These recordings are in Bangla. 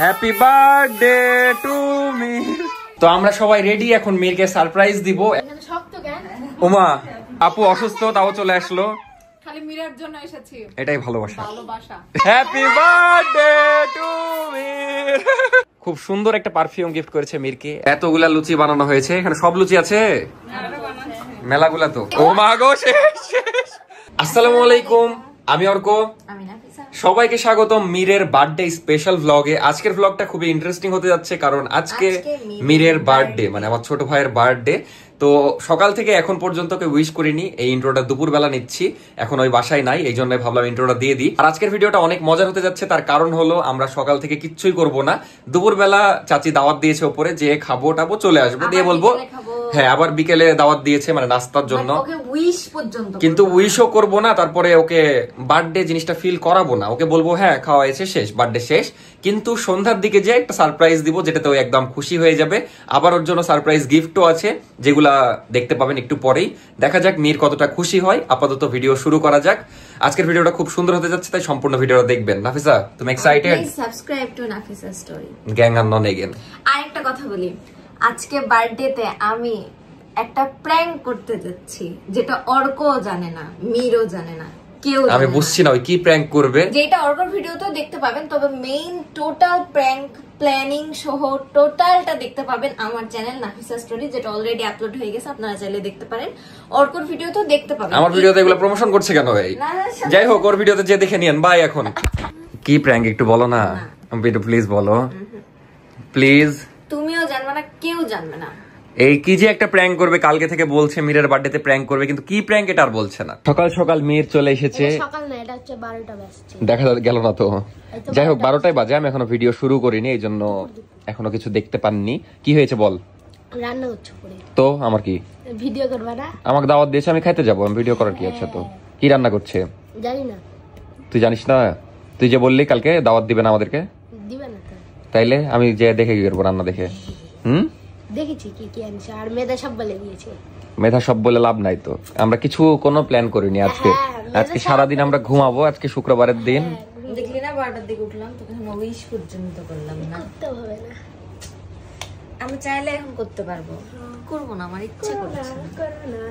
Happy birthday to me. তো আমরা সবাই রেডি, এখন মিরকে সারপ্রাইজ দিব। ওমা আপু অসুস্থ, তাও চলে আসলো। খালি মিরার জন্য এসেছি, এটাই ভালোবাসা। Happy birthday to Mir. খুব সুন্দর একটা পারফিউম গিফট করেছে মিরকে। এতগুলা লুচি বানানো হয়েছে, এখানে সব লুচি আছে মেলাগুলা তো। ও মা গো শেষ। আসসালামু আলাইকুম, আমি অর্ক। সবাইকে স্বাগতম মিরের বার্থডে স্পেশাল ভ্লগে। আজকের ভ্লগটা খুবই ইন্টারেস্টিং হতে যাচ্ছে, কারণ আজকে মিরের বার্থডে, মানে আমার ছোট ভাইয়ের বার্থডে। তো সকাল থেকে এখন পর্যন্ত ওকে উইশ করিনি, এই ইন্ট্রোটা দুপুর বেলা নিচ্ছি, এখন ওই বাসায় নাই, এই জন্য ভাবলাম ইন্ট্রোটা দিয়ে দিই। আর আজকের ভিডিওটা অনেক মজার হতে যাচ্ছে, তার কারণ হলো আমরা সকাল থেকে কিচ্ছুই করব না। দুপুর বেলা চাচি দাওয়াত দিয়েছে ওপরে, যে খাবো টাবো চলে আসবো, দিয়ে বলবো হ্যাঁ, আবার বিকেলে দাওয়াত দিয়েছে মানে নাস্তার জন্য, কিন্তু উইশও করব না। তারপরে ওকে বার্থডে জিনিসটা ফিল করাবো না, ওকে বলবো হ্যাঁ খাওয়া হয়েছে শেষ, বার্থডে শেষ। কিন্তু সন্ধ্যার দিকে যে একটা সারপ্রাইজ দিব, যেটাতে ও একদম খুশি হয়ে যাবে। আবার ওর জন্য সারপ্রাইজ গিফটও আছে, যেগুলা দেখতে পাবেন একটু পরেই। দেখা যাক মির কতটা খুশি হয়। আপাতত ভিডিও শুরু করা যাক। আজকের ভিডিওটা খুব সুন্দর হতে যাচ্ছে, তাই সম্পূর্ণ ভিডিওটা দেখবেন। নাফিসা, তুমি excited? Please subscribe to Nafisa story gang আর নন এগেন। আরেকটা কথা বলি, আজকে বার্থডেতে আমি একটা প্র্যাঙ্ক করতে যাচ্ছি, যেটা অর্কও জানে না, মিরও জানে না, কেউ জানে না। আমি বুঝছি না ওই কি প্র্যাঙ্ক করবে, যেটা অর্কর ভিডিওতেও দেখতে পাবেন, তবে মেইন টোটাল প্র্যাঙ্ক প্ল্যানিং সহ টোটালটা দেখতে পাবেন আমার চ্যানেল নাফিসা স্টোরি, যেটা অলরেডি আপলোড হয়ে গেছে, আপনারা চাইলে দেখতে পারেন। অর্কর ভিডিওতেও দেখতে পাবেন। আমার ভিডিওতে এগুলো প্রমোশন করছে কেন ভাই? যাই হোক, ওর ভিডিওতে যে দেখে নিয়েন। বাই। এখন কি প্র্যাঙ্ক একটু বলো না, একটু প্লিজ বলো প্লিজ। তুমিও জানবে না, কেউ জানবে না। এই কি যে একটা প্র্যাঙ্ক করবে, কালকে থেকে বলছে মিরের বার্থডেতে প্র্যাঙ্ক করবে, কিন্তু কি প্র্যাঙ্ক এটা আর বলছে না। সকাল সকাল মির চলে এসেছে, সকাল না, এটা হচ্ছে 12টা বাজছে, দেখা গেল না তো। যাই হোক 12টায় বাজে, আমি এখনো ভিডিও শুরু করিনি, এই জন্য এখনো কিছু দেখতে পাননি। কি হয়েছে বল? রান্না হচ্ছে পরে। তো আমার কি ভিডিও করবা না? আমাকে দাওয়াত দিয়েছে, আমি খাইতে যাবো, আমি ভিডিও করার কি আছে? তো কি রান্না করছে জানি না। তুই জানিস না? তুই যে বললি কালকে দাওয়াত দিবে না আমাদেরকে, দিবে না তো। তাইলে আমি যে দেখে কি করবো রান্না দেখে? দেখেছি কি কি আনছে, আর মেদা সব বলে দিয়েছে। মেধা সব বলে লাভ নাই তো, আমরা কিছু কোনো প্ল্যান করিনি আজকে। আজকে সারাদিন আমরা ঘুমাবো, আজকে শুক্রবারের দিন। দেখলি না 12টার দিকে উঠলাম, তোকে উইশ পর্যন্ত করলাম না। করতে হবে না, আমি চাইলে এখন করতে পারবো, করবো না, আমার ইচ্ছে করছে না।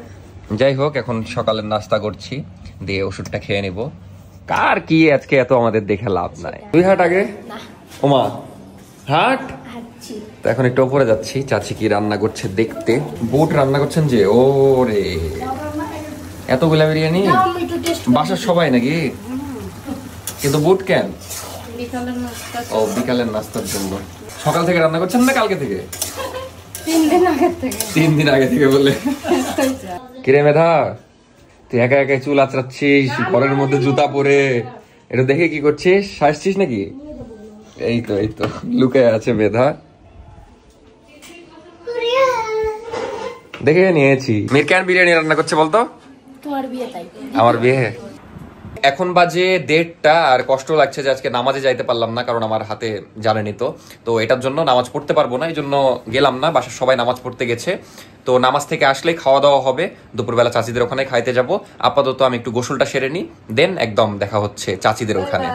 যাই হোক, এখন সকালের নাস্তা করছি, দিয়ে ওষুধটা খেয়ে নিব। কার কি আজকে এত আমাদের দেখে লাভ নাই। তুই হাট আগে। ওমা হাট। তো এখন একটু উপরে যাচ্ছি, চাচি কি রান্না করছে দেখতে। বুট রান্না করছেন যে, ও রে এতগুলা বিরিয়ানি বাসার সবাই নাকি? কিন্তু বুট কেন? ও বিকালের নাস্তার জন্য। সকাল থেকে রান্না করছেন না কালকে থেকে? 3 দিন আগে থেকে বলে। কিরে মেধা, তুই একা একা চুল আঁচড়াচ্ছিস ঘরের মধ্যে জুতা পরে, এটা দেখে কি করছিস? হাসছিস নাকি? এই তো লুকে আছে মেধা, দেখে নিয়েছি। মির কেন বিরিয়ানি রান্না করছে বলতো? তোমার বিয়ে তাই। আমার বিয়ে। এখন বাজে 1:30, আর কষ্ট লাগছে যে আজকে নামাজে যাইতে পারলাম না, কারণ আমার হাতে জানেনি তো এটার জন্য নামাজ পড়তে পারবো না, এই জন্য গেলাম না। বাসার সবাই নামাজ পড়তে গেছে, তো নামাজ থেকে আসলেই খাওয়া দাওয়া হবে। দুপুরবেলা চাচিদের ওখানে খাইতে যাব। আপাতত আমি একটু গোসলটা সেরে নিই, দেন একদম দেখা হচ্ছে চাচিদের ওখানে।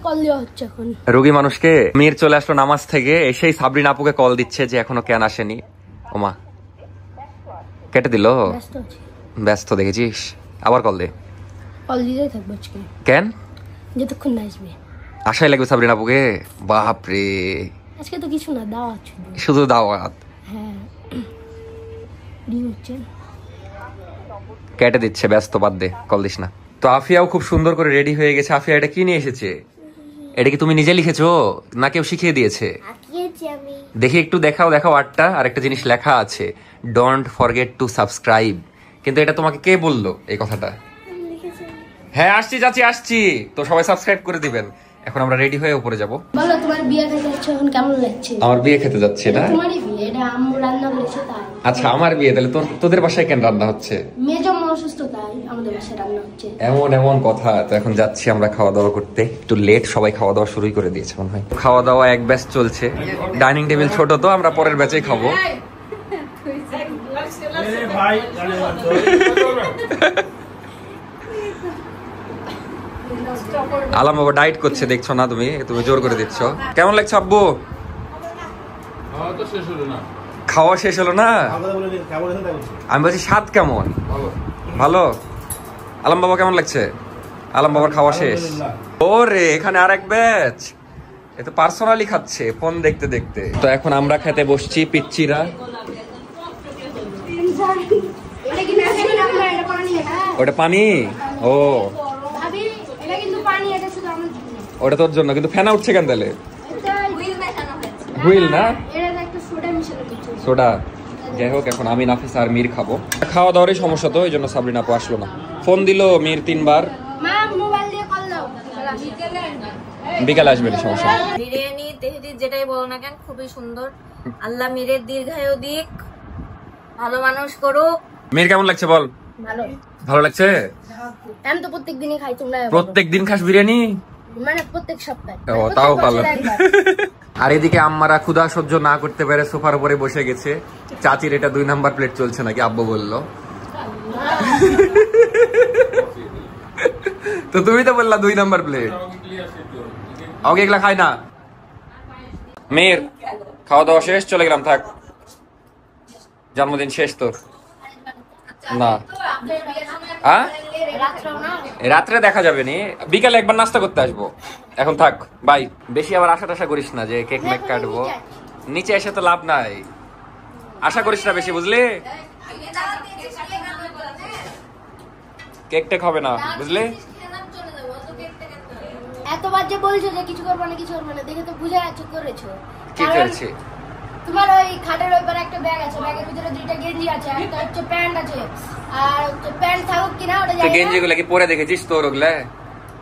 কল দেওয়া হচ্ছে এখন রোগী মানুষকে। মির চলে আসলো নামাজ থেকে, এসেই সাবরিন আপুকে কল দিচ্ছে যে এখনো কেন আসেনি। ওমা কেটে দিল, ব্যস্ত আছি। ব্যস্ত দেখেছিস? আবার কল দে। কল দিতেই থাকবো আজকে। কেন? যতক্ষণ না আসবে। আশাই লাগবে সাবরিন আপুকে। বাপরে, আজকে তো কিছু না, দাওয়াত শুধু দাওয়াত। হ্যাঁ হচ্ছে, কেটে দিচ্ছে, ব্যস্ত, বাদ দে, কল দিস না। তো আফিয়াও খুব সুন্দর করে রেডি হয়ে গেছে। আফিয়া এটা কি নিয়ে এসেছে? এটা কি তুমি নিজে লিখেছো না কেউ শিখিয়ে দিয়েছে? দেখি একটু দেখাও আর্টটা। আর একটা জিনিস লেখা আছে, ডোন্ট ফরগেট টু সাবস্ক্রাইব। কিন্তু এটা তোমাকে কে বললো এই কথাটা? হ্যাঁ আসছি চাচি, আসছি। তো সবাই সাবস্ক্রাইব করে দিবেন। এখন আমরা রেডি হয়ে উপরে যাব। বলো তোমার বিয়ে খেতে যাচ্ছ, এখন কেমন লাগছে? আমার বিয়ে খেতে যাচ্ছে না? তোমারই বিয়ে, এটা আম্মু রান্না করেছে তাই। আচ্ছা আমার বিয়ে, তাহলে তোদের বাসায় কেন রান্না হচ্ছে? মেজো মা অসুস্থ তাই আমাদের বাসায় রান্না হচ্ছে। এমন কথা। তো এখন যাচ্ছি আমরা খাওয়া দাওয়া করতে, একটু লেট, সবাই খাওয়া দাওয়া শুরুই করে দিয়েছে মনে হয়। খাওয়া দাওয়া এক ব্যাচ চলছে, ডাইনিং টেবিল ছোট, তো আমরা পরের ব্যাচেই খাবো। আলাম বাবা ডায়েট করছে, দেখছো না তুমি? তুমি জোর করে দিচ্ছ। কেমন লাগছে আব্বু? খাওয়া শেষ হলো না? আমি বলছি স্বাদ কেমন? ভালো। আলাম বাবা কেমন লাগছে? আলাম বাবার খাওয়া শেষ। ওরে এখানে আর এক ব্যাচ, এ তো পার্সোনালি খাচ্ছে ফোন দেখতে দেখতে। তো এখন আমরা খেতে বসছি পিচ্চিরা। ওটা পানি? ও ওটা তোর জন্য, কিন্তু ফেনা উঠছে কেন তাহলে? হুইল না সোডা। যাই হোক, এখন আমি নাফিস আর মীর খাবো। খাওয়া দাওয়ারই সমস্যা, তো এই জন্য সাবরিনা আপু আসলো না। ফোন দিল মীর 3 বার। বিকালে আসবে, সমস্যা। বিরিয়ানি তেহরি যেটাই বলো না কেন খুবই সুন্দর। আল্লাহ মীরের দীর্ঘায়ু দিক, ভালো মানুষ করুক। মীর কেমন লাগছে বল? ভালো। ভালো লাগছে? আমি তো প্রত্যেক দিনই খাই, তোমরা প্রত্যেক দিন খাস বিরিয়ানি? মানে প্রত্যেক সপ্তাহে। ও তাও ভালো। আর এদিকে আম্মারা ক্ষুধা সহ্য না করতে পেরে সোফার উপরে বসে গেছে। চাচির এটা 2 নাম্বার প্লেট চলছে নাকি আব্বু বললো। তো তুমি তো বললা 2 নাম্বার প্লেট। ওকে এগুলা খাই না। মেয়ের খাওয়া দাওয়া শেষ, চলে গেলাম। থাক, জন্মদিন শেষ তোর। না রাত্রে দেখা যাবে নি, বিকালে একবার নাস্তা করতে আসবো। এখন থাক, বাই। বেশি আবার আশা টাশা করিস না যে কেক মেক কাটবো। নিচে এসে তো লাভ নাই, আশা করিস না বেশি, বুঝলি? কেক টেক হবে না, বুঝলি? এতবার যে বলছো যে কিছু করবো না কিছু করবো না, দেখে তো বুঝে যাচ্ছে করেছো। কি করেছি? তোমার ওই খাটের ওই পারে একটা ব্যাগ আছে, ব্যাগের ভিতরে 2টা গেঞ্জি আছে, একটা হচ্ছে প্যান্ট আছে। আর হচ্ছে প্যান্ট থাকুক কিনা ওটা জানি না। গেঞ্জি গুলা কি পরে দেখেছিস তোর? ওগুলা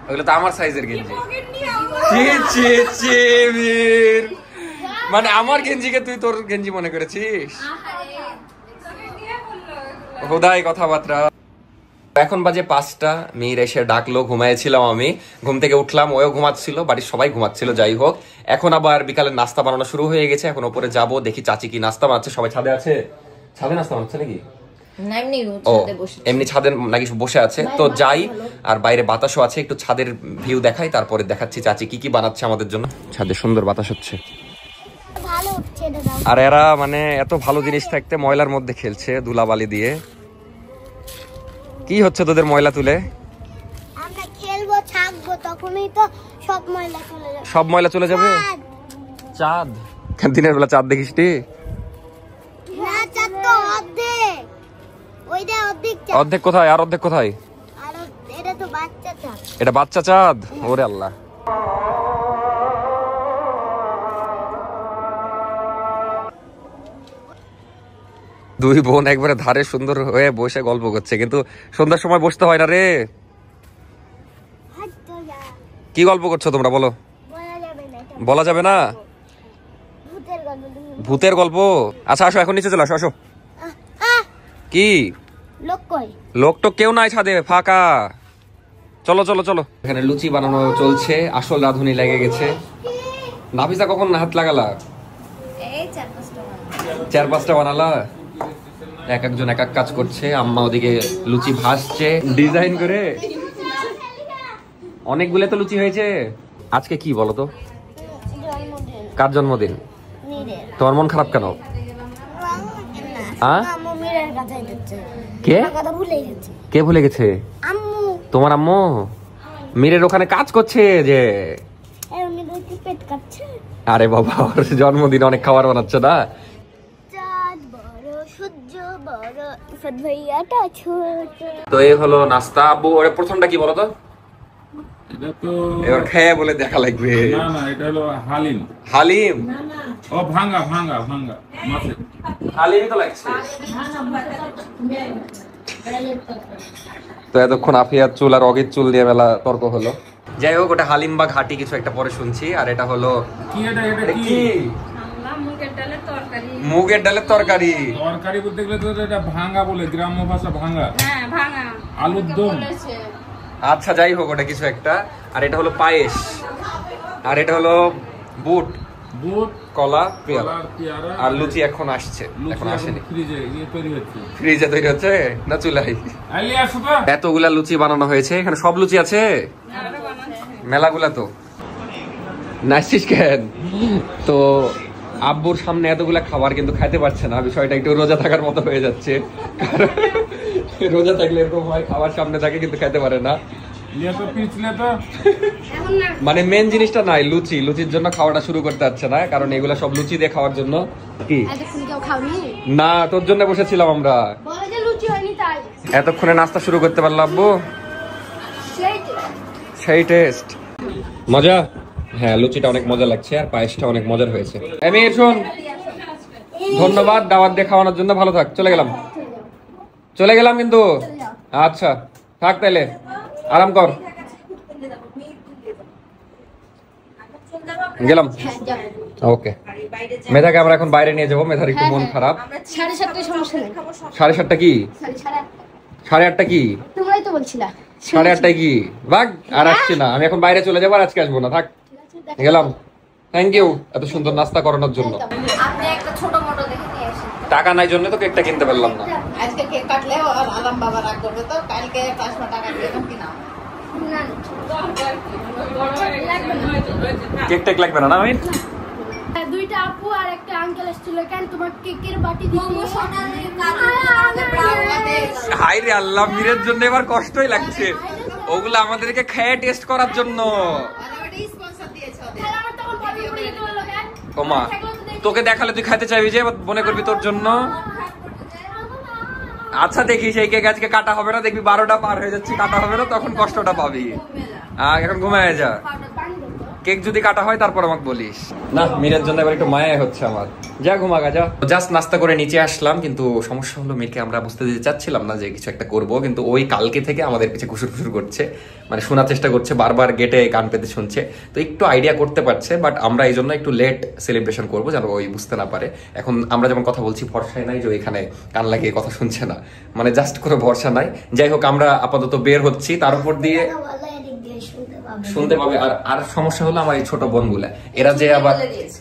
ওগুলো তো আমার সাইজের গেঞ্জি। মানে আমার গেঞ্জিকে তুই তোর গেঞ্জি মনে করেছিস? হুদাই কথাবার্তা। এখন বাজে 5টা। মীর এসে ডাকলো, ঘুমাইছিলাম আমি। ঘুম থেকে উঠলাম, ওও ঘুমাচ্ছিল, বাড়ির সবাই ঘুমাচ্ছিল। যাই হোক, এখন আবার বিকালে নাস্তা বানানো শুরু হয়ে গেছে। এখন উপরে যাব, দেখি চাচি কি নাস্তা বানাচ্ছে। সবাই ছাদে আছে, ছাদে নাস্তা বানাচ্ছে নাকি? ও এমনি ছাদের নাকি বসে আছে। তো যাই, আর বাইরে বাতাসও আছে, একটু ছাদের ভিউ দেখাই, তারপরে দেখাচ্ছি চাচি কি কি বানাচ্ছে আমাদের জন্য। ছাদে সুন্দর বাতাস হচ্ছে। আর এরা মানে এত ভালো জিনিস থাকতে ময়লার মধ্যে খেলছে ধুলাবালি দিয়ে। কি হচ্ছে তোদের ময়লা তুলে? আমরা খেলবো থাকবো, তখনই তো সব ময়লা চলে যাবে। সব ময়লা চলে যাবে? চাঁদ? দিনের বেলা চাঁদ দেখিস নি? না, চাঁদ তো অর্ধেক। ওইটা অর্ধেক চাঁদ। অর্ধেক কোথায় আর অর্ধেক কোথায়? আর এটা তো বাচ্চা চাঁদ। এটা বাচ্চা চাঁদ? ওরে আল্লাহ। দুই বোন একবারে ধারে সুন্দর হয়ে বসে গল্প করছে, কিন্তু সন্ধ্যার সময় বসতে হয় না রে। কি গল্প করছো তোমরা বলো? বলা যাবে না? ভূতের গল্প? আচ্ছা আসো, এখন নিচে চলে আসো। আসো। কি লোক তো কেউ নাই ছাদে, ফাঁকা। চলো চলো চলো। এখানে লুচি বানানো চলছে, আসল রাঁধুনি লেগে গেছে। নাফিসা কখন হাত লাগালা? 4-5টা বানালা? এক একজন এক এক কাজ করছে। আম্মা ওদিকে লুচি ভাজছে ডিজাইন করে। অনেকগুলো তো লুচি হয়েছে। আজকে কি বলো তো? কার জন্মদিন? তোমার মন খারাপ কেন? কে ভুলে গেছে? তোমার আম্মু? মীরের ওখানে কাজ করছে যে। আরে বাবা, ওর জন্মদিন অনেক খাবার বানাচ্ছে না? তো এই হলো নাস্তা। আব্বু ওরে প্রথমটা কি বলো তো? এটা তো এবার খেয়ে বলে দেখা লাগবে। না না, এটা হলো হালিম। হালিম? ও ভাঙ্গা ভাঙ্গা ভাঙ্গা মাছে। হালিমই তো লাগছে। তো এতক্ষণ আফিয়ার চুল আর অগের চুল নিয়ে মেলা তর্ক হলো। যাই হোক, ওটা হালিম বা ঘাটি কিছু একটা পরে শুনছি। আর এটা হলো কি? এটা কি? মুগের ডালের তরকারি। তরকারি বলতে গেলে তো এটা ভাঙ্গা বলে, গ্রাম্য ভাষা ভাঙ্গা। আলুর দম। আচ্ছা যাই হোক, ওটা কিছু একটা। আর এটা হলো পায়েস। আর এটা হলো বুট, কলা, পেয়ারা। আর লুচি এখন আসছে, এখন আসেনি। ফ্রিজে তৈরি হচ্ছে না চুলাই? এতগুলা লুচি বানানো হয়েছে। এখানে সব লুচি আছে? মেলাগুলা তো নাচছিস কেন? তো আব্বুর সামনে এতগুলা খাবার কিন্তু খাইতে পারছে না, বিষয়টা একটু রোজা থাকার মতো হয়ে যাচ্ছে। কারণ রোজা থাকলে এরকম হয়, খাবার সামনে থাকে কিন্তু খাইতে পারে না। মানে মেন জিনিসটা নাই, লুচির জন্য খাওয়াটা শুরু করতে পারছে না, কারণ এগুলা সব লুচি দিয়ে খাওয়ার জন্য। কি না, তোর জন্য বসেছিলাম আমরা, এতক্ষণে নাস্তা শুরু করতে পারলাম আব্বু। সেই টেস্ট, মজা। হ্যাঁ, লুচিটা অনেক মজা লাগছে আর পায়েসটা অনেক মজার হয়েছে। আমি শোন, ধন্যবাদ দাওয়াত দিয়ে খাওয়ানোর জন্য, ভালো থাক। চলে গেলাম কিন্তু। আচ্ছা থাক তাইলে, আরাম কর। গেলাম। ওকে, মেধাকে আমরা এখন বাইরে নিয়ে যাবো, মেধার একটু মন খারাপ। 7:30 সমস্যা নেই। 8:30 কি? 8:30 কি? তোমরাই তো বলছিলা 8:30 কি? ভাগ, আর আসছি না আমি, এখন বাইরে চলে যাবো, আর আজকে আসবো না, থাক। গেলাম। থ্যাংক ইউ এত সুন্দর নাস্তা করানোর জন্য। আপনি একটা ছোট মোটো দেখে নিয়ে আসেন। টাকা নাই জন্য তো কেকটা কিনতে পারলাম না। আজকে কেক কাটলে আরাম বাবা রাগ করবে, তো কালকে 5 টাকা দিয়ে কিনা। কেক টেক লাগবে না, না আমি দুইটা আপু আর একটা আঙ্কেল এসেছিল, কেন তোমার কেকের বাটি হাই রে আল্লাহ, মীরের জন্য এবার কষ্টই লাগছে, ওগুলো আমাদেরকে খেয়ে টেস্ট করার জন্য। ওমা, তোকে দেখালে তুই খাইতে চাইবি যে, মনে করবি তোর জন্য। আচ্ছা দেখি, সেই কেক আজকে কাটা হবে না, দেখবি 12টা পার হয়ে যাচ্ছে, কাটা হবে না, তখন কষ্টটা পাবি। এখন ঘুমায় যা, কেক যদি কাটা হয় তারপর আমাকে বলিস। না, মীরের জন্য এবার একটু মায়া হচ্ছে আমার, যা ঘুমাগা যা। জাস্ট নাস্তা করে নিচে আসলাম, কিন্তু সমস্যা হলো মীরকে আমরা বুঝতে দিতে চাচ্ছিলাম না যে কিছু একটা করব, কিন্তু ওই কালকে থেকে আমাদের পিছে খুশুর করছে, মানে শোনার চেষ্টা করছে, বারবার গেটে কান পেতে শুনছে, তো একটু আইডিয়া করতে পারছে, বাট আমরা এই জন্য একটু লেট সেলিব্রেশন করবো যেন ওই বুঝতে না পারে। এখন আমরা যেমন কথা বলছি, ভরসায় নাই যে এখানে কান লাগিয়ে কথা শুনছে না, মানে জাস্ট করে ভরসা নাই। যাই হোক, আমরা আপাতত বের হচ্ছি, তার উপর দিয়ে শুনতে পাবে। আর সমস্যা হলো আমার এই ছোট বোনগুলা, এরা যে আবার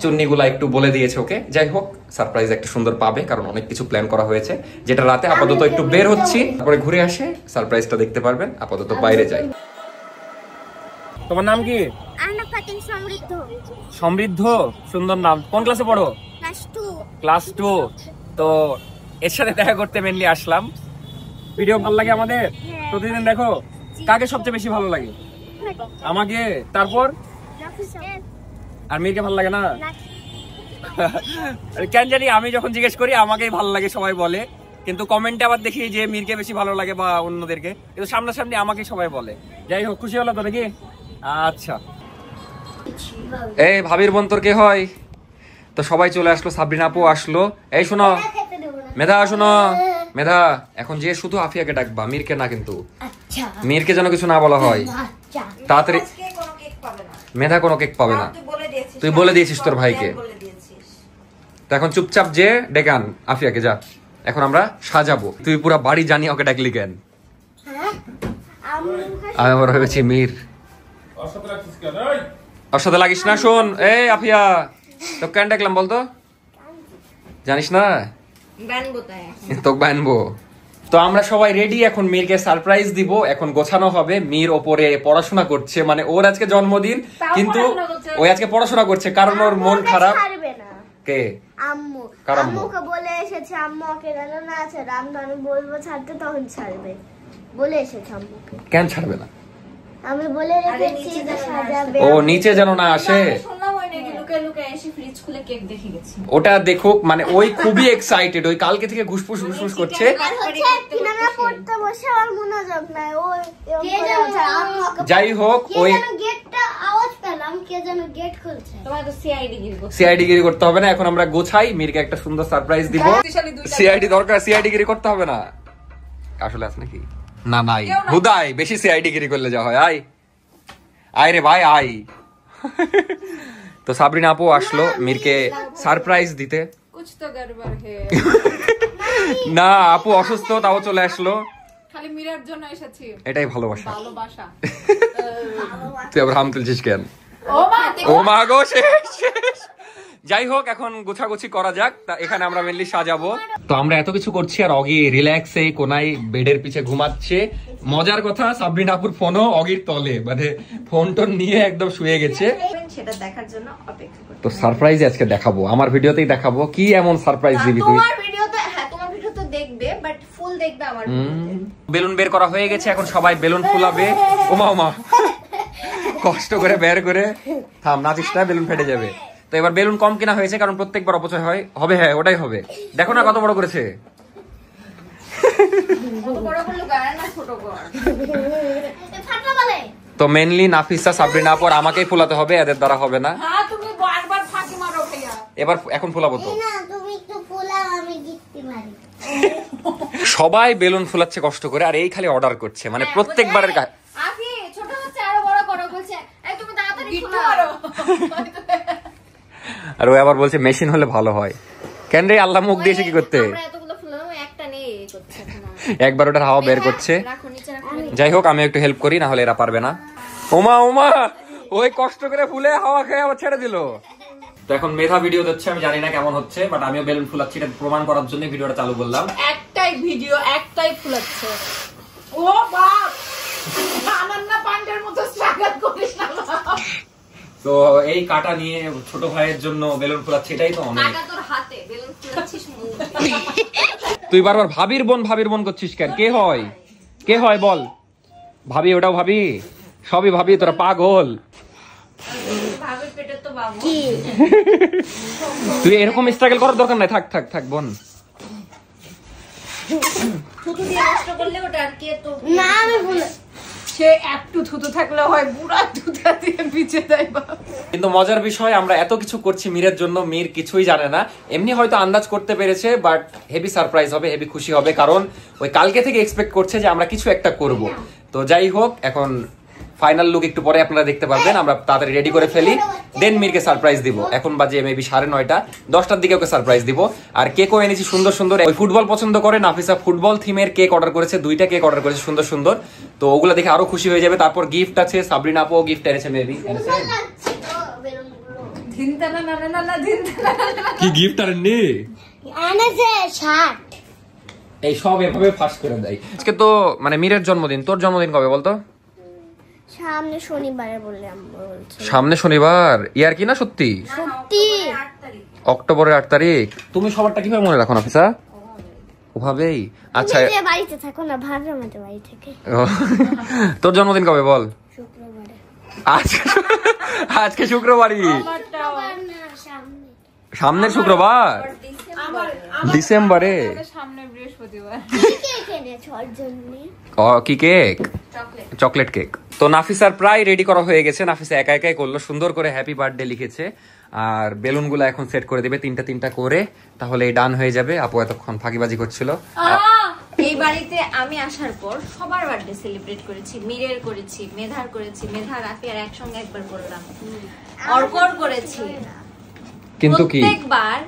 চুন্নিগুলা একটু বলে দিয়েছে ওকে। যাই হোক, সারপ্রাইজ একটা সুন্দর পাবে, কারণ অনেক কিছু প্ল্যান করা হয়েছে, যেটা রাতে আপাতত একটু বের হচ্ছি, তারপরে ঘুরে আসে সারপ্রাইজটা দেখতে পারবেন। আপাতত বাইরে যাই। তোমার নাম কি? সমৃদ্ধ, সুন্দর নাম। কোন ক্লাসে পড়ো? ক্লাস 2। তো এর সাথে দেখা করতে মেনলি আসলাম। ভিডিও ভালো লাগে আমাদের, প্রতিদিন দেখো। কাকে সবচেয়ে বেশি ভালো লাগে? আমাকে, তারপর? আর মীরকে ভালো লাগে না? কেন জানি, আমি যখন জিজ্ঞেস করি আমাকেই ভালো লাগে সবাই বলে, কিন্তু কমেন্টে আবার দেখি যে মীরকে বেশি ভালো লাগে বা অন্যদেরকে, কিন্তু সামনাসামনি আমাকে সবাই বলে। যাই হোক, খুশি হলো তো নাকি? আচ্ছা, এই ভাবির বোন তোর কে হয়? তো সবাই চলে আসলো, সাবরিনা আপু আসলো। এই শোনো মেধা, শোনো মেধা, এখন যে শুধু আফিয়াকে ডাকবা, মীরকে না কিন্তু। মীরকে যেন কিছু না বলা হয়। তাড়াতাড়ি। মেধা কোনো কেক পাবে না, তুই বলে দিয়েছিস তোর ভাইকে। তো এখন চুপচাপ যে ডেকে আন আফিয়াকে, যা। এখন আমরা সাজাবো, তুই পুরা বাড়ি জানি ওকে ডাকলি কেন? আমি আবার ভেবেছি মীর ওর সাথে লাগিস না। শোন, এই আফিয়া, তো কেন ডাকলাম বলতো? জানিস না? তোকে বানবো। তো আমরা সবাই রেডি, এখন মীরকে সারপ্রাইজ দিব, এখন গোছানো হবে। মীর ওপরে পড়াশোনা করছে, মানে ওর আজকে জন্মদিন, কিন্তু ওই আজকে পড়াশোনা করছে কারণ ওর মন খারাপ। কে? আম্মু। কার আম্মু? আম্মুকে বলে এসেছে, আম্মু ওকে যেন না আছে, আমি বলবো ছাড়তে, তখন ছাড়বে বলে এসেছে আম্মুকে। কেন ছাড়বে না? আমি বলে রেখেছি যে সাজাবে। ও নিচে যেন না আসে, ওটা দেখুক। মানে ওই খুবই এক্সাইটেড, ওই কালকে থেকে ঘুসফুস ঘুসফুস করছে। পড়তে বসে আর মনোযোগ নাই। যাই হোক, ওই গেটটা আওয়াজ পেলাম, কে যেন গেট খুলছে। সিআইডি গিরি করতে হবে না, এখন আমরা গোছাই, মীরকে একটা সুন্দর সারপ্রাইজ দিব। সিআইডি দরকার, সিআইডি গিরি করতে হবে না। আসলে আছে নাকি? না নাই, হুদাই বেশি সিআইডি গিরি করলে যা হয়। আয় রে ভাই আয়। তো সাবরিনা আপু আসলো মীরকে সারপ্রাইজ দিতে। না, আপু অসুস্থ, তাও চলে আসলো। খালি মীরার জন্য এসেছি। এটাই ভালোবাসা। তুই আবার হাম তুলছিস কেন? ও মা গো, শেষ। যাই হোক এখন গোছাগুছি করা যাক, তা এখানে আমরা মেনলি সাজাবো। তো আমরা এত কিছু করছি আর অগি রিল্যাক্সে কোনায় বেডের পিছে ঘুমাচ্ছে। মজার কথা সাবরিন আপুর ফোনও অগির তলে, মানে ফোন টোন নিয়ে একদম শুয়ে গেছে। সেটা দেখার জন্য অপেক্ষা করছি। তো সারপ্রাইজ আজকে দেখাবো, আমার ভিডিওতেই দেখাবো। কি এমন সারপ্রাইজ দিবি তুই? তোমার ভিডিওতে, হ্যাঁ তোমার ভিডিও তো দেখবে, বাট ফুল দেখবে আমার ভিডিওতে। বেলুন বের করা হয়ে গেছে, এখন সবাই বেলুন ফুলাবে। ওমা ওমা, কষ্ট করে বের করে থাম, নাচিসটা বেলুন ফেটে যাবে। তো এবার বেলুন কম কিনা হয়েছে, কারণ প্রত্যেকবার অপচয় হয়। হবে, হ্যাঁ ওটাই হবে। দেখো না কত বড় করেছে। তো মেনলি নাফিসা, সাবরিনা আপু আর আমাকেই ফুলাতে হবে, এদের দ্বারা হবে না। এবার এখন ফুলাবো তো। সবাই বেলুন ফুলাচ্ছে কষ্ট করে, আর এই খালি অর্ডার করছে, মানে প্রত্যেকবারের কাজ। আর ও আবার বলছে মেশিন হলে ভালো হয়। কেন রে, আল্লাহ মুখ দিয়েছে কি করতে? একবার ওটার হাওয়া বের করছে। যাই হোক, আমি একটু হেল্প করি, না হলে এরা পারবে না। ওমা ওমা, ওই কষ্ট করে ফুলে হাওয়া খেয়ে আবার ছেড়ে দিল। তো এখন মেধা ভিডিও দিচ্ছে, আমি জানি না কেমন হচ্ছে, বাট আমিও বেলুন ফুলাচ্ছি, এটা প্রমাণ করার জন্য ভিডিওটা চালু করলাম। একটাই ভিডিও, একটাই ফুলাচ্ছে। ও বাপ, আনান্না পান্ডের মতো স্ট্রাগল করিস না। তো এই কাটা নিয়ে ছোট ভাইয়ের জন্য বেলুন ফুলাচ্ছি, এটাই তো অনেক। তোর হাতে বেলুন ফুলাচ্ছিস। তুই বারবার ভাবির বোন করছিস কেন? কে হয়, কে হয় বল? ভাবি, ওটাও ভাবি, সবই ভাবি, তোরা পাগল। ভাবির পেটে তো বাবু। তুই এরকম স্ট্রাগল করার দরকার নাই, থাক থাক থাক বোন। থুতু দিয়ে নষ্ট করলে ওটা আর কে তো না আমি ভুলে সে একটু থুতু থাকলে হয়, বুড়া থুতা দিয়ে পিছে দেয় বাপ। কিন্তু মজার বিষয়, আমরা এত কিছু করছি মীরের জন্য, মীর কিছুই জানে না। এমনি হয়তো আন্দাজ করতে পেরেছে, বাট হেভি সারপ্রাইজ হবে, হেভি খুশি হবে, কারণ ওই কালকে থেকে এক্সপেক্ট করছে যে আমরা কিছু একটা করব। তো যাই হোক, এখন ফাইনাল লুক একটু পরে আপনারা দেখতে পারবেন। আমরা তাড়াতাড়ি রেডি করে ফেলি, দেন মীরকে সারপ্রাইজ দিব। এখন বাজে মেবি 9:30, 10টার দিকে ওকে সারপ্রাইজ দিব। আর কেকও এনেছি সুন্দর সুন্দর। ওই ফুটবল পছন্দ করে, নাফিসা ফুটবল থিমের কেক অর্ডার করেছে, 2টা কেক অর্ডার করেছে সুন্দর সুন্দর। তো ওগুলো দেখে আরো খুশি হয়ে যাবে। তারপর গিফট আছে, সাবরিনা আপু গিফট এনেছে মেবি। কি গিফট আনেনি? এনেছে শার্ট। এই সব এভাবে ফাঁস করে দেয়। আজকে তো মানে মীরের জন্মদিন, তোর জন্মদিন কবে বলতো? সামনে শনিবারে বললে আম্মু বলছে। সামনে শনিবার? ইয়ার কি না সত্যি? সত্যি? অক্টোবরের 8 তারিখ। তুমি সবারটা কিভাবে মনে রাখো নাফিসা? ওভাবেই? আচ্ছা, তুমি যে বাড়িতে থাকো না, ভাবলাম আমাদের বাড়ি থেকে। তোর জন্মদিন কবে বল? শুক্রবারে। আজকে শুক্রবারই? সামনের শুক্রবার? ডিসেম্বরে? সামনে বৃহস্পতিবার। কেক এনেছো ওর জন্য? কি কেক? Chocolate cake. তো নাফিসার প্রায় রেডি করা হয়ে গেছে। নাফিসা একা একাই করলো, সুন্দর করে হ্যাপি বার্থডে লিখেছে। আর বেলুনগুলো এখন সেট করে দেবে 3টা করে, তাহলে ডান হয়ে যাবে। আপু এতক্ষণ ফাঁকিবাজি করছিল। এই বাড়িতে আমি আসার পর সবার বার্থডে সেলিব্রেট করেছি। মীরের করেছি, মেধার করেছি, মেধা রাফি আর একসঙ্গে একবার করলাম, অর্কর করেছি। কিন্তু কি প্রত্যেকবার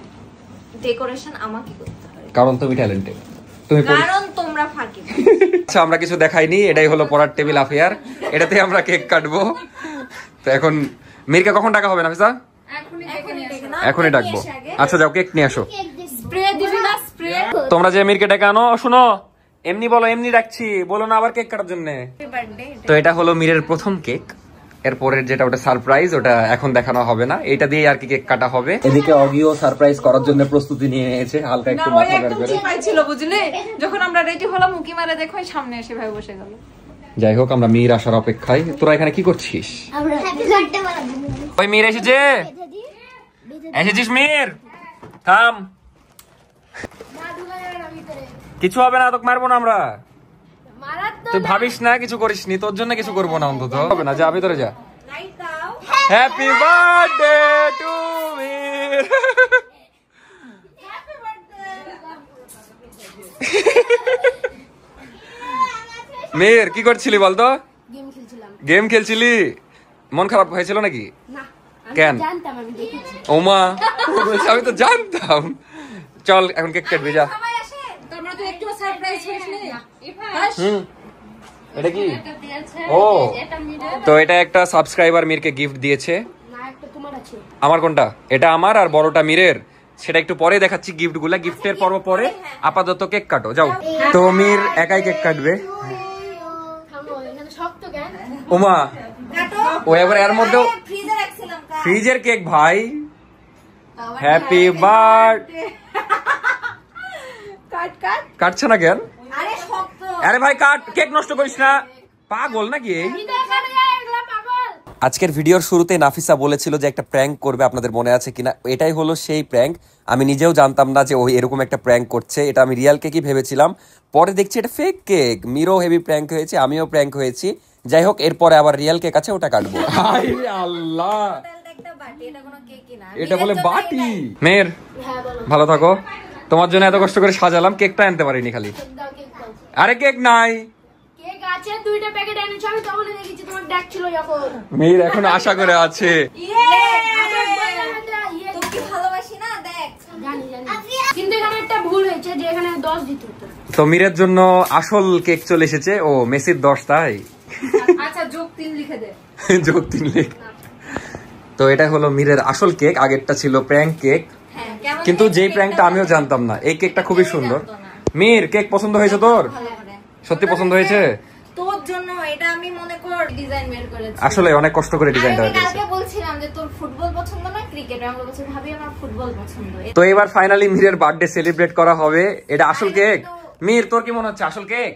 ডেকোরেশন আমাকে করতে হয়, কারণ তুমি ট্যালেন্টেড, তুমি কারণ তোমরা ফাঁকি। আচ্ছা, আমরা কিছু দেখাইনি, এটাই হলো পড়ার টেবিল আফেয়ার। এটাতে আমরা কেক কাটবো। তো এখন মীরকে কখন ডাকা হবে নাফিসা? এখনই ডাকবো। আচ্ছা যাও, কেক নিয়ে আসো। স্প্রে দিবি না? স্প্রে তোমরা যে মীরকে ডেকে আনো, শুনো, এমনি বলো, এমনি ডাকছি, বলো না আবার কেক কাটার জন্য। তো এটা হলো মীরের প্রথম কেক। এরপরের যেটা ওটা সারপ্রাইজ, ওটা এখন দেখানো হবে না, এটা দিয়ে আর কি কেক কাটা হবে। এদিকে অগিও সারপ্রাইজ করার জন্য প্রস্তুতি নিয়ে নিয়েছে, হালকা একটু মাথা বের করে। ছিল বুঝলে, যখন আমরা রেডি হলাম উকি মারে দেখো সামনে এসে ভাই বসে গেল। যাই হোক, আমরা মীর আসার অপেক্ষায়। তোরা এখানে কি করছিস? আমরা হ্যাপি বার্থডে বানাবো। ওই মীর এসেছে, এসেছিস মীর? থাম, কিছু হবে না, তোকে মারবো না আমরা। তুই ভাবিস না কিছু করিস নি, তোর জন্য কিছু করবো না, অন্তত হবে না। যা ভিতরে যা। Happy birthday two Mir. Mir কি করছিলি বলতো? গেম খেলছিলি? মন খারাপ হয়েছিল নাকি? কেন? ওমা, আমি তো জানতাম। চল এখন কেক কাটবি, যা। এটা কি? ও, তো এটা একটা সাবস্ক্রাইবার মীরকে গিফট দিয়েছে। আছে। আমার কোনটা? এটা আমার আর বড়টা মিরের। সেটা একটু পরে দেখাচ্ছি গিফট গুলা। গিফটের পর্ব পরে, আপাতত কেক কাটো যাও। তো মির একাই কেক কাটবে। থামো, এখানে শক্ত কেন? ওমা ও এবার এর মধ্যেও ফ্রিজে রাখছিলাম কাট। ফ্রিজের কেক ভাই। Happy birthday. কাট কাট। কাটছে না কেন? আরে শক্ত। আরে ভাই কাট, কেক নষ্ট করিস না। পাগল নাকি? আজকের ভিডিওর শুরুতে নাফিসা বলেছিল যে একটা প্র্যাঙ্ক করবে, আপনাদের মনে আছে কিনা? এটাই হলো সেই প্র্যাঙ্ক। আমি নিজেও জানতাম না যে ওই এরকম একটা প্র্যাঙ্ক করছে। এটা আমি রিয়েল কেকই ভেবেছিলাম, পরে দেখছি এটা fake cake. Mirror heavy prank হয়েছে, আমিও প্র্যাঙ্ক হয়েছি। যাই হোক, এরপরে আবার রিয়েল কেক আছে, ওটা কাটবো। আল্লাহ, একটা বাটি, এটা কোনো কেকই না। এটা বলে বাটি। মেয়ের হ্যাঁ বলো। ভালো থাকো। তোমার জন্য এত কষ্ট করে সাজালাম, কেকটা আনতে পারিনি খালি। কেক দাও, কেক দাও। আরে কেক নাই। কেক আছে, 2টা প্যাকেট এনেছো, আমি তখনই দেখেছি তোমার ডাকছিল যখন। মেয়ের এখন আশা করে আছে। তোকে কি ভালোবাসি না, দেখ। জানি জানি, কিন্তু এখানে একটা ভুল হয়েছে যে এখানে 10 দিতে হতো। তো মিরের জন্য আসল কেক চলে এসেছে। ও মেসির 10, তাই? আচ্ছা যোগ 3 লিখে দে। যোগ 3 লিখ। তো এটা হলো মিরের আসল কেক, আগেরটা ছিল প্র্যাঙ্ক কেক। হ্যাঁ, কেমন কিন্তু হয়েছে যেই কেকটা প্র্যাঙ্কটা আমিও বলো। জানতাম না। এই কেকটা খুবই কেউই সুন্দর। জানতো না। মির কেক পছন্দ হয়েছে তোর? ভালো করে। সত্যি পছন্দ হয়েছে? তোর জন্য এটা আমি মনে কর ডিজাইন বের করেছি। আসলে অনেক কষ্ট করে ডিজাইনটা আমি হয়েছে। কালকে বলছিলাম যে তোর ফুটবল পছন্দ না ক্রিকেট, আমি বলছি ভাবি আমার ফুটবল পছন্দ। তো এবার ফাইনালি মিরের বার্থডে সেলিব্রেট করা হবে। এটা আসল কেক। মির তোর কি মনে হচ্ছে আসল কেক?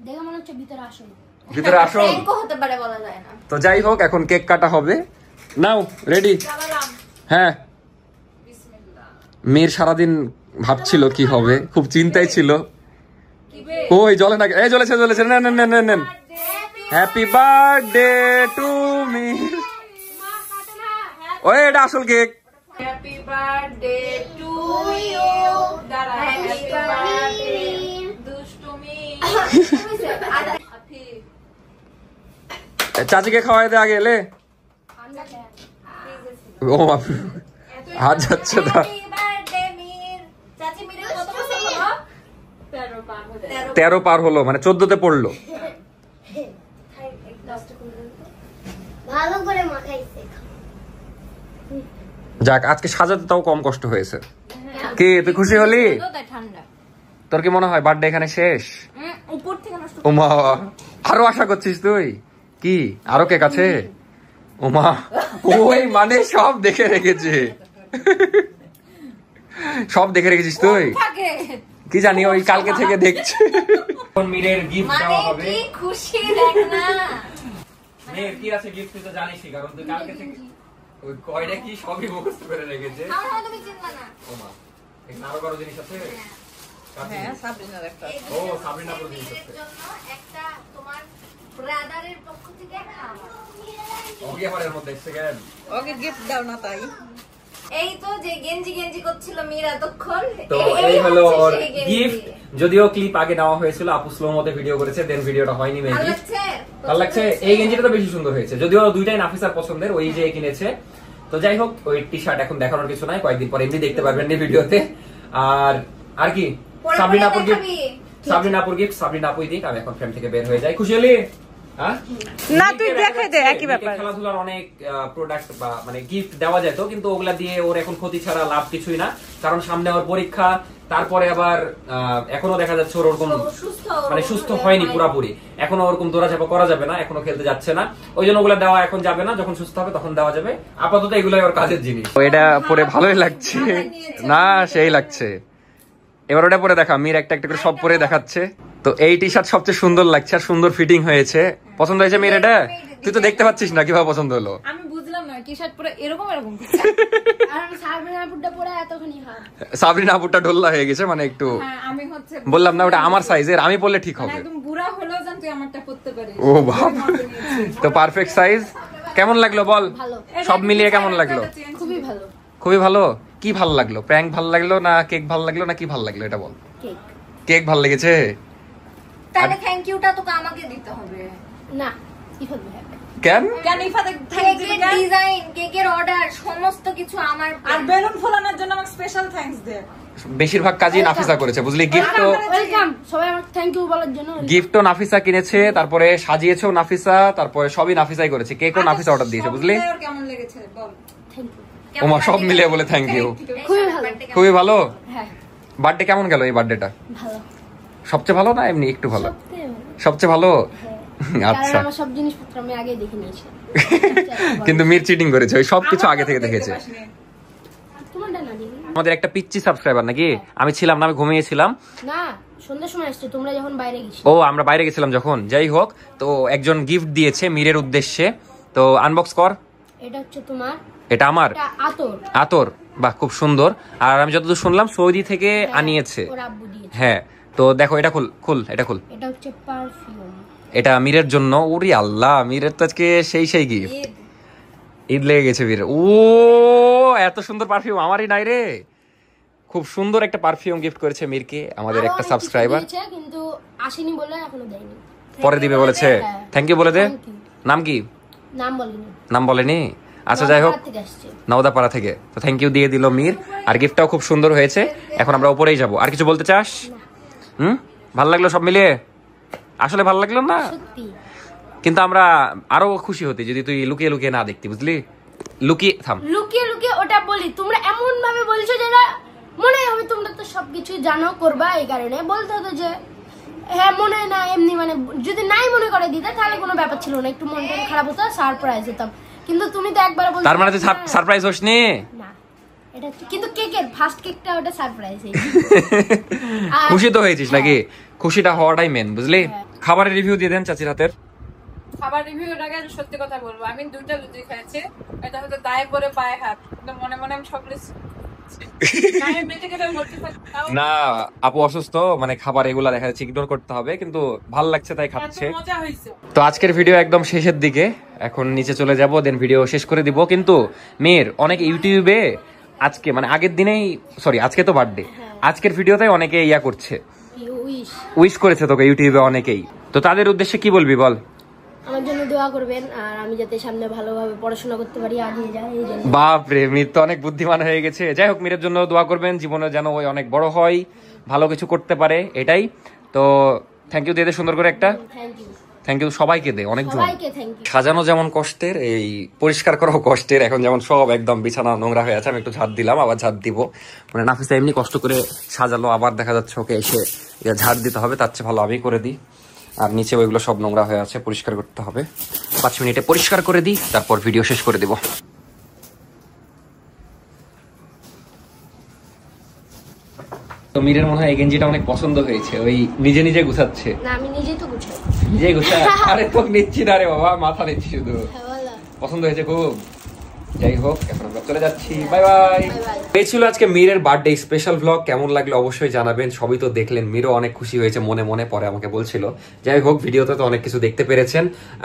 দেখে মনে হচ্ছে ভিতরে আসল। ভিতরে আসল? প্র্যাঙ্কও হতে পারে, বলা যায় না। তো যাই হোক, এখন কেক কাটা হবে। নাও রেডি? হ্যাঁ। মির সারাদিন ভাবছিল কি হবে, খুব চিন্তায় ছিল। ওই জলে না, এই জ্বলেছে জ্বলেছে। নেন নেন নেন নেন। Happy birthday to Mir. ওই এটা আসল cake. Happy birthday to you. দাঁড়া, হ্যাপি বার্থডে দুষ্টুমি। চাচিকে খাওয়াই দে আগে, এলে। ও মা, হাত যাচ্ছে না। Happy birthday Mir. চাচি মিরের কত বছর হলো? 13 পার হলো, মানে 14তে পড়লো। ভালো করে মাখাইছে। যাক, আজকে সাজাতে তাও কম কষ্ট হয়েছে। কি তুই খুশি হলি? তাই ঠান্ডা। তোর কি মনে হয় বার্থডে এখানে শেষ? উপর থেকে নষ্ট। ওমা, আরো আশা করছিস তুই? কি আরো কেক আছে? ওমা, ওই মানে সব দেখে রেখেছে। সব দেখে রেখেছিস তুই? থাকে। কি জানি, ওই কালকে থেকে দেখছে। মিরের গিফট মানে দেওয়া হবে। কি খুশি দেখ না। মির কি আছে গিফট তুই তো জানিসই, কারণ তুই কালকে থেকে ওই কয়টা কি সবই মুখস্থ করে রেখেছে। আমার হয়তো তুমি চিনবা না। ওমা, এখানে আরো কারো জিনিস আছে? হ্যাঁ, সাবরিনার একটা। ও, সাবরিনা পুরো জিনিস আছে। এর জন্য একটা তোমার ব্রাদারের পক্ষ থেকে খাবার। ওকে আবার এর মধ্যে সেকেন্ড। ওকে গিফট দাও না তাই। এই তো যে গেঞ্জি গেঞ্জি করছিল মীর এতক্ষণ, তো এই হলো হচ্ছে ওর সেই গেঞ্জি। গিফট। যদিও ক্লিপ আগে নেওয়া হয়েছিল, আপু স্লো মতে ভিডিও করেছে, দেন ভিডিওটা হয়নি ভালো মেবি। লাগছে? ভালো লাগছে। এই গেঞ্জিটা তো বেশি সুন্দর হয়েছে, যদিও দুইটাই নাফিসার পছন্দের, ওই যে কিনেছে। তো যাই হোক, ওই টি শার্ট এখন দেখানোর কিছু নাই, কয়েকদিন পর এমনি দেখতে পারবেন এই ভিডিওতে। আর কি পরে সাবরিনা পরে আপুর গিফট, দেখাবি। সাবরিনা আপুর গিফট সাবরিনা আপুই দিক। আমি এখন ফ্রেম থেকে বের হয়ে যাই। খুশি হলি? হ্যাঁ না, তুই দেখে দে, একই ব্যাপার। খেলাধুলার অনেক প্রোডাক্ট বা মানে গিফট দেওয়া যেত, কিন্তু ওগুলা দিয়ে ওর এখন ক্ষতি ছাড়া লাভ কিছুই না। কারণ সামনে ওর পরীক্ষা, তারপরে আবার এখনো দেখা যাচ্ছে ওর ওরকম মানে সুস্থ হয়নি পুরাপুরি, এখনো ওরকম দৌড়াঝাপা করা যাবে না, এখনো খেলতে যাচ্ছে না। ওই জন্য ওগুলা দেওয়া এখন যাবে না, যখন সুস্থ হবে তখন দেওয়া যাবে। আপাতত এগুলাই ওর কাজের জিনিস। এটা পরে ভালোই লাগছে না? সেই লাগছে। এবার ওটা পরে দেখা, মির একটা একটা করে সব পরে দেখাচ্ছে। তো এই টি শার্ট সবচেয়ে সুন্দর লাগছে আর সুন্দর ফিটিং হয়েছে। পছন্দ হয়েছে মির এটা? তুই তো দেখতে পাচ্ছিস না কিভাবে পছন্দ হলো। আমি বুঝলাম না, টি শার্ট পরে এরকম এরকম। আর আমি সাবরিনাপুরটা পরে এতখানি হাত। সাবরিনা আপুরটা ঢোল্লা হয়ে গেছে, মানে একটু হ্যাঁ, আমি হচ্ছে বললাম না ওটা আমার সাইজের, আমি পরলে ঠিক হবে। একদম বুড়া হলেও জান তুই আমারটা পরতে পারিস। ও বাপ, তো পারফেক্ট সাইজ। কেমন লাগলো বল? ভালো, সব মিলিয়ে কেমন লাগলো? খুবই ভালো। খুবই ভালো। কি ভালো লাগলো? প্র্যাঙ্ক ভালো লাগলো না কেক ভালো লাগলো না কি ভালো লাগলো এটা বল। কেক। কেক ভালো লেগেছে? তাহলে থ্যাংক ইউটা তোকে আমাকে দিতে হবে না, ইফাত ভাই। কেন? কেন ইফাতে থ্যাঙ্ক ইউ? কেকের ডিজাইন, কেকের অর্ডার, সমস্ত কিছু আমার। আর বেলুন ফোলানোর জন্য আমাকে স্পেশাল থ্যাঙ্কস দে। বেশিরভাগ কাজই নাফিসা করেছে বুঝলি। গিফটও ওয়েলকাম, সবাই আমাকে থ্যাংক ইউ বলার জন্য। গিফটও নাফিসা কিনেছে, তারপরে সাজিয়েছেও নাফিসা, তারপরে সবই নাফিসাই করেছে। কেকও নাফিসা অর্ডার দিয়েছে বুঝলি। ওর কেমন লেগেছে বল। ওমা সব মিলিয়ে বলে থ্যাংক ইউ। খুবই ভালো। খুবই ভালো। হ্যাঁ বার্থডে কেমন গেল এই বার্থডেটা? ভালো। সবচেয়ে ভালো না এমনি একটু ভালো? সবচেয়ে ভালো। সবচেয়ে ভালো। কারণ আচ্ছা আমার সব জিনিসপত্র আমি আগে দেখে নিয়েছি। কিন্তু মির চিটিং করেছে, ওই সবকিছু আগে থেকে দেখেছে। তোমারটা না দিই আমাদের একটা পিচ্চি সাবস্ক্রাইবার নাকি? আমি ছিলাম না, আমি ঘুমিয়েছিলাম। না, সন্ধ্যার সময় আসছে তোমরা যখন বাইরে গেছো। ও আমরা বাইরে গেছিলাম যখন। যাই হোক, তো একজন গিফট দিয়েছে মিরের উদ্দেশ্যে, তো আনবক্স কর। এটা হচ্ছে তোমার, এটা আমার এটা আতর। আতর, বাহ খুব সুন্দর। আর আমি যতদূর শুনলাম সৌদি থেকে আনিয়েছে। ওর আব্বু দিয়েছে। হ্যাঁ, তো দেখো এটা খুল খুল, এটা খুল। এটা হচ্ছে পারফিউম। এটা মিরের জন্য। ওরে আল্লাহ, মিরের তো আজকে সেই গিফট। ঈদ লেগে গেছে মিরের। ও এত সুন্দর পারফিউম আমারই নাই রে। খুব সুন্দর একটা পারফিউম গিফট করেছে মিরকে আমাদের একটা সাবস্ক্রাইবার। কিন্তু আসেনি বলে এখনো দেয়নি। পরে দিবে বলেছে। থ্যাংক ইউ বলে দে। নাম কি? নাম বলিনি। নাম বলেনি? আচ্ছা যাই হোক, নওদাপাড়া থেকে। তো থ্যাংক ইউ দিয়ে দিল মির, আর গিফটটাও খুব সুন্দর হয়েছে। এখন আমরা উপরেই যাব। আর কিছু বলতে চাস? ভালো লাগলো সব মিলিয়ে? আসলে ভালো লাগলো না? সত্যি। কিন্তু আমরা আরো খুশি হতি যদি তুই লুকিয়ে লুকিয়ে না দেখতি, বুঝলি? লুকিয়ে থাম। লুকিয়ে লুকিয়ে ওটা বলি, তোমরা এমন ভাবে বলছো যেটা মনে হবে তোমরা তো সবকিছু জানো করবা, এই কারণে বলতে হতো যে হ্যাঁ মনে হয় না এমনি, মানে যদি নাই মনে করে দিতে তাহলে কোনো ব্যাপার ছিল না, একটু মনটা খারাপ হতো, সারপ্রাইজ হতাম। কিন্তু তুমি তো একবার বলছো। তার মানে তুই সারপ্রাইজ হসনি? না, এটা কিন্তু কেকের ফার্স্ট কেকটা ওটা সারপ্রাইজ। খুশি তো হয়েছিস নাকি? খুশিটা হওয়াটাই মেন, বুঝলি? খাবারের রিভিউ দিয়ে দেন চাচির হাতের। খাবার রিভিউর আগে সত্যি কথা বলবো, আমি 2টা লুচি খেয়েছি। এটা হয়তো দায় পরে পায়ে হাত, কিন্তু মনে মনে আমি সব লুচি না আপু অসুস্থ, মানে খাবার এগুলা দেখা যাচ্ছে ইগনোর করতে হবে, কিন্তু ভাল লাগছে তাই খাচ্ছে। মজা হয়েছে। তো আজকের ভিডিও একদম শেষের দিকে, এখন নিচে চলে যাব, দেন ভিডিও শেষ করে দিব। কিন্তু মেয়ের অনেক ইউটিউবে আজকে মানে আগের দিনেই, সরি আজকে তো বার্থডে, আজকের ভিডিওতে অনেকে ইয়া করছে, উইশ করেছে তোকে ইউটিউবে অনেকেই। তো তাদের উদ্দেশ্যে কি বলবি বল? আমার জন্য দোয়া করবেন, আর আমি যাতে সামনে ভালোভাবে পড়াশোনা করতে পারি, এগিয়ে যাই এই জন্য। বাপ রে, মির তো অনেক বুদ্ধিমান হয়ে গেছে। যাই হোক, মিরের জন্য দোয়া করবেন, জীবনে যেন ওই অনেক বড় হয়, ভালো কিছু করতে পারে, এটাই। তো থ্যাংক ইউ দিয়ে দে সুন্দর করে একটা। Thank you. থ্যাংক ইউ সবাইকে দে, অনেকজন। সবাইকে থ্যাংক ইউ। সাজানো যেমন কষ্টের, এই পরিষ্কার করাও কষ্টের। এখন যেমন সব একদম বিছানা নোংরা হয়ে আছে, আমি একটু ঝাড় দিলাম, আবার ঝাড় দিব। মানে নাফিসা এমনি কষ্ট করে সাজালো, আবার দেখা যাচ্ছে ওকে এসে ঝাড় দিতে হবে, তার চেয়ে ভালো আমি করে দিই। আর নিচে ওইগুলো সব নোংরা হয়ে আছে, পরিষ্কার করতে হবে। 5 মিনিটে পরিষ্কার করে দিই, তারপর ভিডিও শেষ করে দিব। তো মিরের মনে হয় এই গেঞ্জিটা অনেক পছন্দ হয়েছে, ওই নিজে নিজে গুছাচ্ছে। না, আমি নিজেই তো গুছাই। নিজেই গুছায়? আরে তো নিচ্ছি না রে বাবা, মাথা নিচ্ছি শুধু। হ্যাঁ বলো। পছন্দ হয়েছে খুব। যাই হোক, এখন আমরা চলে যাচ্ছি, বাই বাই। এই ছিল আজকে মিরের বার্থডে স্পেশাল ব্লগ। কেমন লাগলো অবশ্যই জানাবেন। সবই তো দেখলেন, মিরও অনেক খুশি হয়েছে মনে মনে, পরে আমাকে বলছিল। যাই হোক, ভিডিওতে তো অনেক কিছু দেখতে পেরেছেন।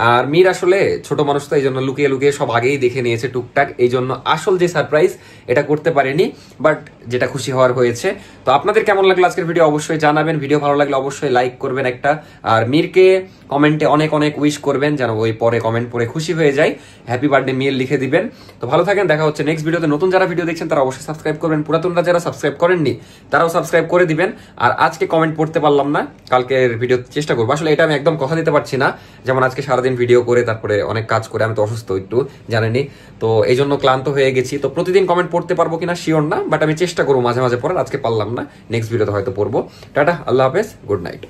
আর মির আসলে ছোট মানুষ তো, এই জন্য লুকিয়ে লুকিয়ে সব আগেই দেখে নিয়েছে টুকটাক, এই জন্য আসল যে সারপ্রাইজ এটা করতে পারেনি, বাট যেটা খুশি হওয়ার হয়েছে। তো আপনাদের কেমন লাগলো আজকের ভিডিও অবশ্যই জানাবেন। ভিডিও ভালো লাগলে অবশ্যই লাইক করবেন একটা, আর মিরকে কমেন্টে অনেক অনেক উইশ করবেন, যেন ওই পরে কমেন্ট পড়ে খুশি হয়ে যায়। হ্যাপি বার্থডে মির লিখে দিবেন। তো ভালো থাকেন, দেখা হচ্ছে নেক্সট ভিডিওতে। নতুন যারা ভিডিও দেখছেন তারা অবশ্যই সাবস্ক্রাইব করবেন, পুরাতনরা যারা সাবস্ক্রাইব করেননি তারাও সাবস্ক্রাইব করে দিবেন। আর আজকে কমেন্ট পড়তে পারলাম না, কালকের ভিডিও চেষ্টা করবো। আসলে এটা আমি একদম কথা দিতে পারছি না, যেমন আজকে সারাদিন ভিডিও করে তারপরে অনেক কাজ করে, আমি তো অসুস্থ একটু জানেনি, তো এই জন্য ক্লান্ত হয়ে গেছি। তো প্রতিদিন কমেন্ট পড়তে পারবো কিনা শিওর না, বাট আমি চেষ্টা করবো মাঝে মাঝে পড়ার। আজকে পারলাম না, নেক্সট ভিডিওতে হয়তো পড়বো। টাটা, আল্লাহ হাফেজ, গুড নাইট।